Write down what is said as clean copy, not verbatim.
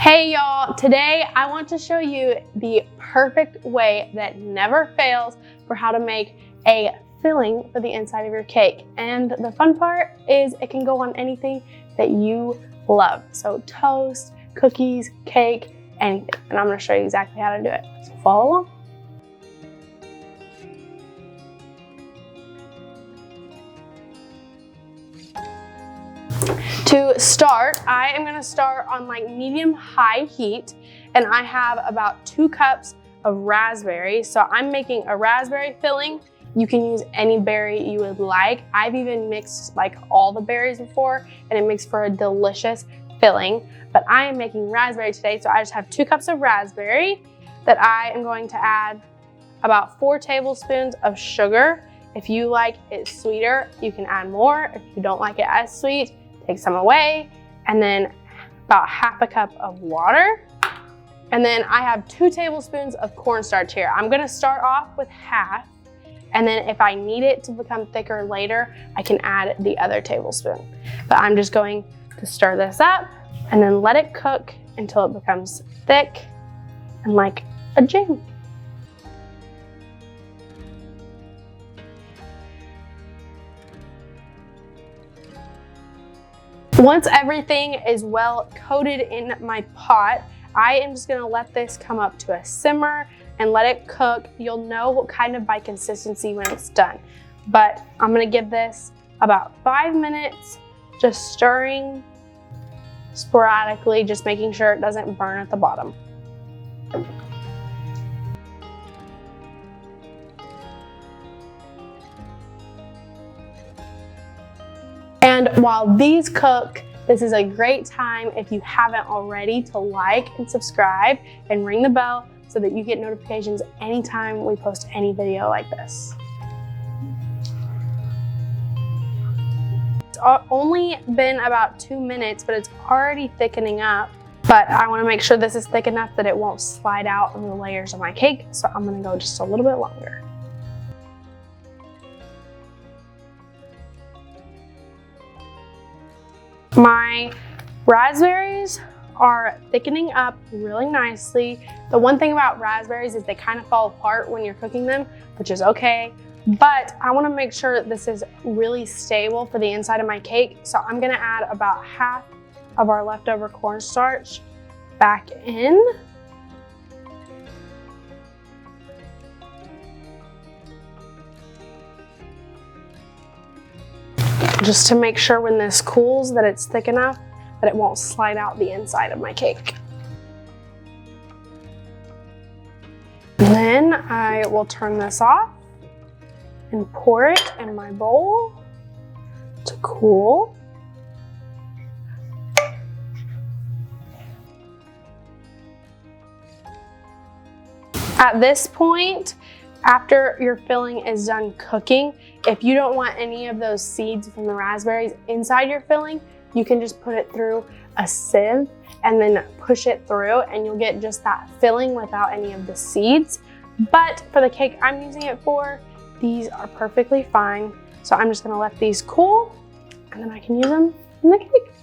Hey y'all, today I want to show you the perfect way that never fails for how to make a filling for the inside of your cake. And the fun part is it can go on anything that you love. So toast, cookies, cake, anything. And I'm gonna show you exactly how to do it. So follow along. To start, I am gonna start on like medium-high heat, and I have about 2 cups of raspberries. So I'm making a raspberry filling. You can use any berry you would like. I've even mixed like all the berries before, and it makes for a delicious filling. But I am making raspberry today, so I just have 2 cups of raspberry that I am going to add about 4 tablespoons of sugar. If you like it sweeter, you can add more. If you don't like it as sweet, take some away, and then about 1/2 cup of water. And then I have 2 tablespoons of cornstarch here. I'm gonna start off with half, and then if I need it to become thicker later, I can add the other tablespoon. But I'm just going to stir this up and then let it cook until it becomes thick and like a jam. Once everything is well coated in my pot, I am just gonna let this come up to a simmer and let it cook. You'll know kind of by consistency when it's done. But I'm gonna give this about 5 minutes, just stirring sporadically, just making sure it doesn't burn at the bottom. And while these cook, this is a great time, if you haven't already, to like and subscribe and ring the bell so that you get notifications anytime we post any video like this. It's only been about 2 minutes, but it's already thickening up. But I want to make sure this is thick enough that it won't slide out in the layers of my cake, so I'm going to go just a little bit longer. My raspberries are thickening up really nicely. The one thing about raspberries is they kind of fall apart when you're cooking them, which is okay. But I want to make sure this is really stable for the inside of my cake. So I'm going to add about 1/2 of our leftover cornstarch back in. Just to make sure when this cools that it's thick enough that it won't slide out the inside of my cake. And then I will turn this off and pour it in my bowl to cool. At this point, after your filling is done cooking, if you don't want any of those seeds from the raspberries inside your filling, you can just put it through a sieve and then push it through, and you'll get just that filling without any of the seeds. But for the cake I'm using it for, these are perfectly fine. So I'm just gonna let these cool, and then I can use them in the cake.